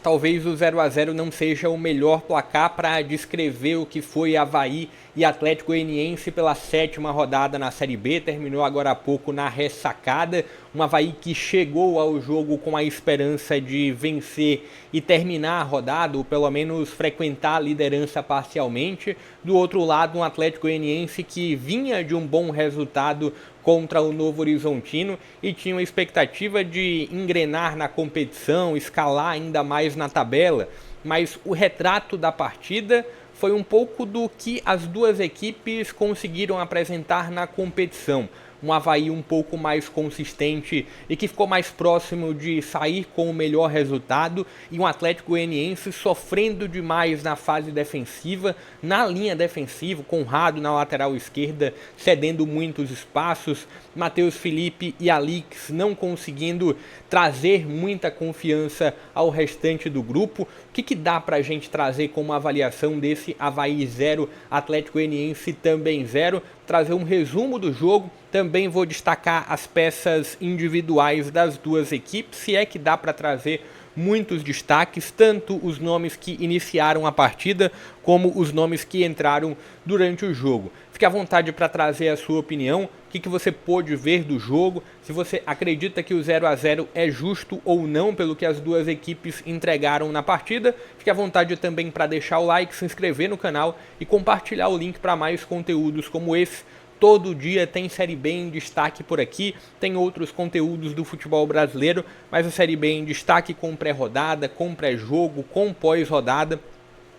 talvez o 0 a 0 não seja o melhor placar para descrever o que foi Avaí e Atlético Goianiense pela 7ª rodada na Série B, terminou agora há pouco na ressacada, um Avaí que chegou ao jogo com a esperança de vencer e terminar a rodada, ou pelo menos frequentar a liderança parcialmente. Do outro lado, um Atlético Goianiense que vinha de um bom resultado contra o Novo Horizontino e tinha uma expectativa de engrenar na competição, escalar ainda mais na tabela, mas o retrato da partida foi um pouco do que as duas equipes conseguiram apresentar na competição. Um Avaí um pouco mais consistente e que ficou mais próximo de sair com o melhor resultado, e um Atlético Goianiense sofrendo demais na fase defensiva, na linha defensiva, Conrado na lateral esquerda cedendo muitos espaços, Matheus Felipe e Alix não conseguindo trazer muita confiança ao restante do grupo. O que dá pra gente trazer como avaliação desse Avaí 0, Atlético Goianiense também 0? Trazer um resumo do jogo, também vou destacar as peças individuais das duas equipes, se é que dá para trazer muitos destaques, tanto os nomes que iniciaram a partida, como os nomes que entraram durante o jogo. Fique à vontade para trazer a sua opinião, o que você pôde ver do jogo, se você acredita que o 0 a 0 é justo ou não pelo que as duas equipes entregaram na partida. Fique à vontade também para deixar o like, se inscrever no canal e compartilhar o link para mais conteúdos como esse. Todo dia tem Série B em destaque por aqui, tem outros conteúdos do futebol brasileiro, mas a Série B em destaque com pré-rodada, com pré-jogo, com pós-rodada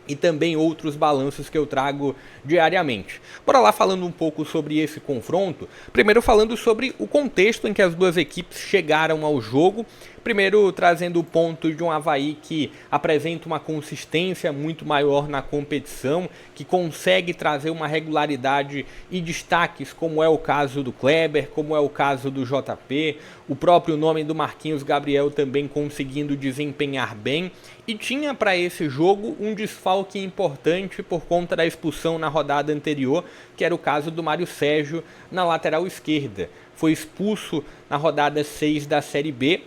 e também outros balanços que eu trago diariamente. Bora lá falando um pouco sobre esse confronto, primeiro falando sobre o contexto em que as duas equipes chegaram ao jogo. Primeiro trazendo o ponto de um Avaí que apresenta uma consistência muito maior na competição, que consegue trazer uma regularidade e destaques, como é o caso do Kleber, como é o caso do JP, o próprio nome do Marquinhos Gabriel também conseguindo desempenhar bem, e tinha para esse jogo um desfalque importante por conta da expulsão na rodada anterior, que era o caso do Mário Sérgio na lateral esquerda. Foi expulso na rodada 6 da Série B,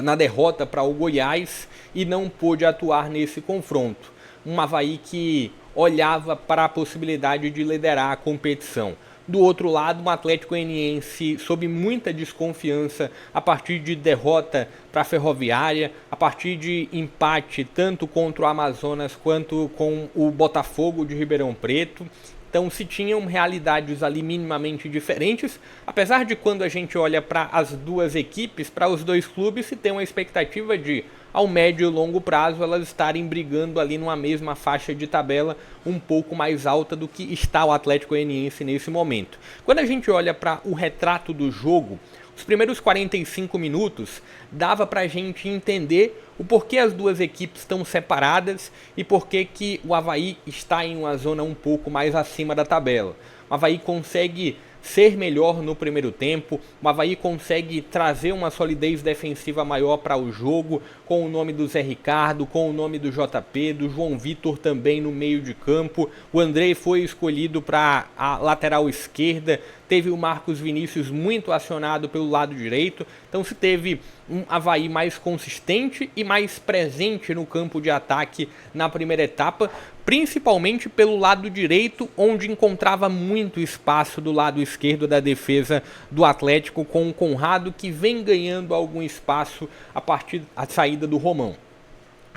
na derrota para o Goiás, e não pôde atuar nesse confronto. Um Avaí que olhava para a possibilidade de liderar a competição. Do outro lado, um Atlético Goianiense sob muita desconfiança a partir de derrota para a Ferroviária, a partir de empate tanto contra o Amazonas quanto com o Botafogo de Ribeirão Preto. Então se tinham realidades ali minimamente diferentes, apesar de quando a gente olha para as duas equipes, para os dois clubes, se tem uma expectativa de, ao médio e longo prazo, elas estarem brigando ali numa mesma faixa de tabela um pouco mais alta do que está o Atlético Goianiense nesse momento. Quando a gente olha para o retrato do jogo, os primeiros 45 minutos dava para a gente entender o porquê as duas equipes estão separadas e porquê que o Avaí está em uma zona um pouco mais acima da tabela. O Avaí consegue ser melhor no primeiro tempo, o Avaí consegue trazer uma solidez defensiva maior para o jogo, com o nome do Zé Ricardo, com o nome do JP, do João Vitor também no meio de campo. O Andrei foi escolhido para a lateral esquerda, teve o Marcos Vinícius muito acionado pelo lado direito, então se teve um Avaí mais consistente e mais presente no campo de ataque na primeira etapa, principalmente pelo lado direito, onde encontrava muito espaço do lado esquerdo da defesa do Atlético, com o Conrado que vem ganhando algum espaço a partir da saída do Romão.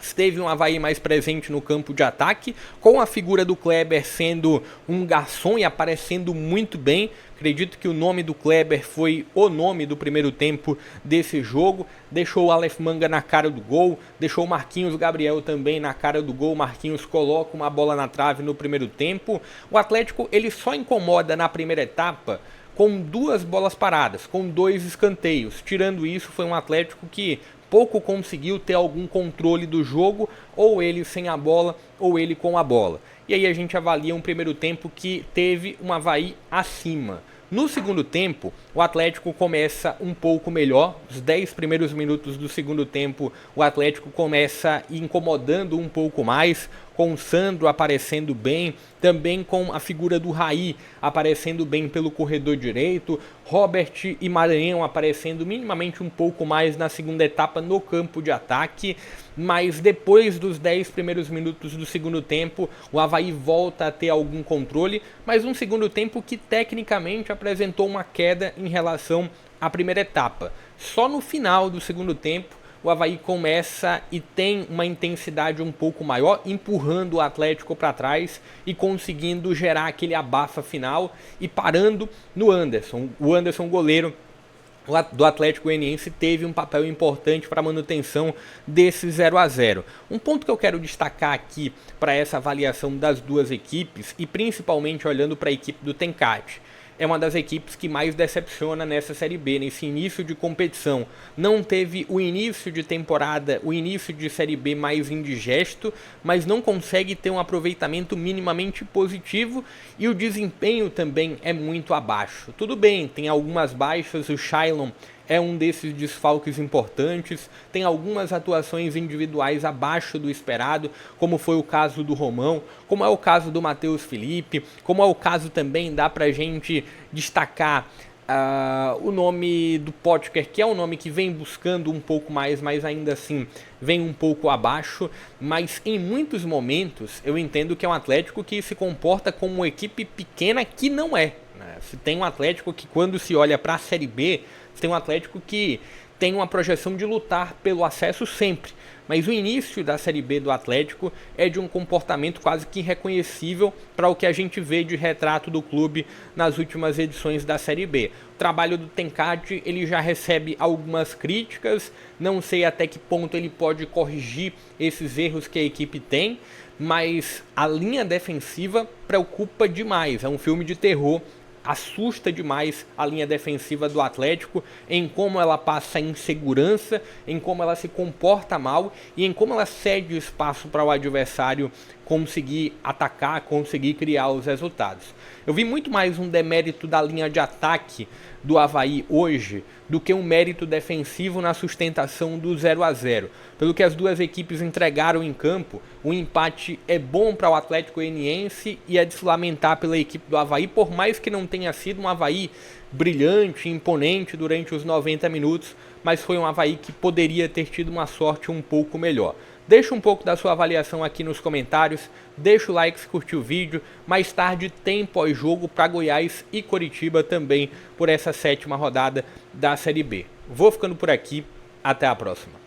Esteve um Avaí mais presente no campo de ataque, com a figura do Kleber sendo um garçom e aparecendo muito bem. Acredito que o nome do Kleber foi o nome do primeiro tempo desse jogo. Deixou o Aleph Manga na cara do gol, deixou o Marquinhos Gabriel também na cara do gol. Marquinhos coloca uma bola na trave no primeiro tempo. O Atlético ele só incomoda na primeira etapa com 2 bolas paradas, com 2 escanteios. Tirando isso, foi um Atlético que pouco conseguiu ter algum controle do jogo, ou ele sem a bola, ou ele com a bola. E aí a gente avalia um primeiro tempo que teve um Avaí acima. No segundo tempo, o Atlético começa um pouco melhor. Os 10 primeiros minutos do segundo tempo, o Atlético começa incomodando um pouco mais, com o Sandro aparecendo bem, também com a figura do Raí aparecendo bem pelo corredor direito, Robert e Maranhão aparecendo minimamente um pouco mais na segunda etapa no campo de ataque, mas depois dos 10 primeiros minutos do segundo tempo, o Avaí volta a ter algum controle, mas um segundo tempo que tecnicamente apresentou uma queda em relação à primeira etapa. Só no final do segundo tempo, o Avaí começa e tem uma intensidade um pouco maior, empurrando o Atlético para trás e conseguindo gerar aquele abafa final e parando no Anderson. O Anderson, goleiro do Atlético Goianiense, teve um papel importante para a manutenção desse 0-0. Um ponto que eu quero destacar aqui para essa avaliação das duas equipes, e principalmente olhando para a equipe do Tencate, é uma das equipes que mais decepciona nessa Série B, nesse início de competição. Não teve o início de temporada, o início de Série B mais indigesto, mas não consegue ter um aproveitamento minimamente positivo e o desempenho também é muito abaixo. Tudo bem, tem algumas baixas, o Shailon é um desses desfalques importantes, tem algumas atuações individuais abaixo do esperado, como foi o caso do Romão, como é o caso do Matheus Felipe, como é o caso também, dá pra gente destacar o nome do Potker, que é um nome que vem buscando um pouco mais, mas ainda assim vem um pouco abaixo, mas em muitos momentos eu entendo que é um Atlético que se comporta como uma equipe pequena que não é. Se tem um Atlético que, quando se olha para a Série B, tem um Atlético que tem uma projeção de lutar pelo acesso sempre, mas o início da Série B do Atlético é de um comportamento quase que irreconhecível para o que a gente vê de retrato do clube nas últimas edições da Série B. O trabalho do Tencate, ele já recebe algumas críticas, não sei até que ponto ele pode corrigir esses erros que a equipe tem, mas a linha defensiva preocupa demais, é um filme de terror. Assusta demais a linha defensiva do Atlético em como ela passa insegurança, em como ela se comporta mal e em como ela cede espaço para o adversário conseguir atacar, conseguir criar os resultados. Eu vi muito mais um demérito da linha de ataque do Avaí hoje do que um mérito defensivo na sustentação do 0-0. Pelo que as duas equipes entregaram em campo, o empate é bom para o Atlético Goianiense e é de se lamentar pela equipe do Avaí, por mais que não tenha sido um Avaí brilhante, imponente durante os 90 minutos, mas foi um Avaí que poderia ter tido uma sorte um pouco melhor. Deixa um pouco da sua avaliação aqui nos comentários, deixa o like se curtiu o vídeo. Mais tarde tem pós-jogo para Goiás e Coritiba também por essa 7ª rodada da Série B. Vou ficando por aqui, até a próxima.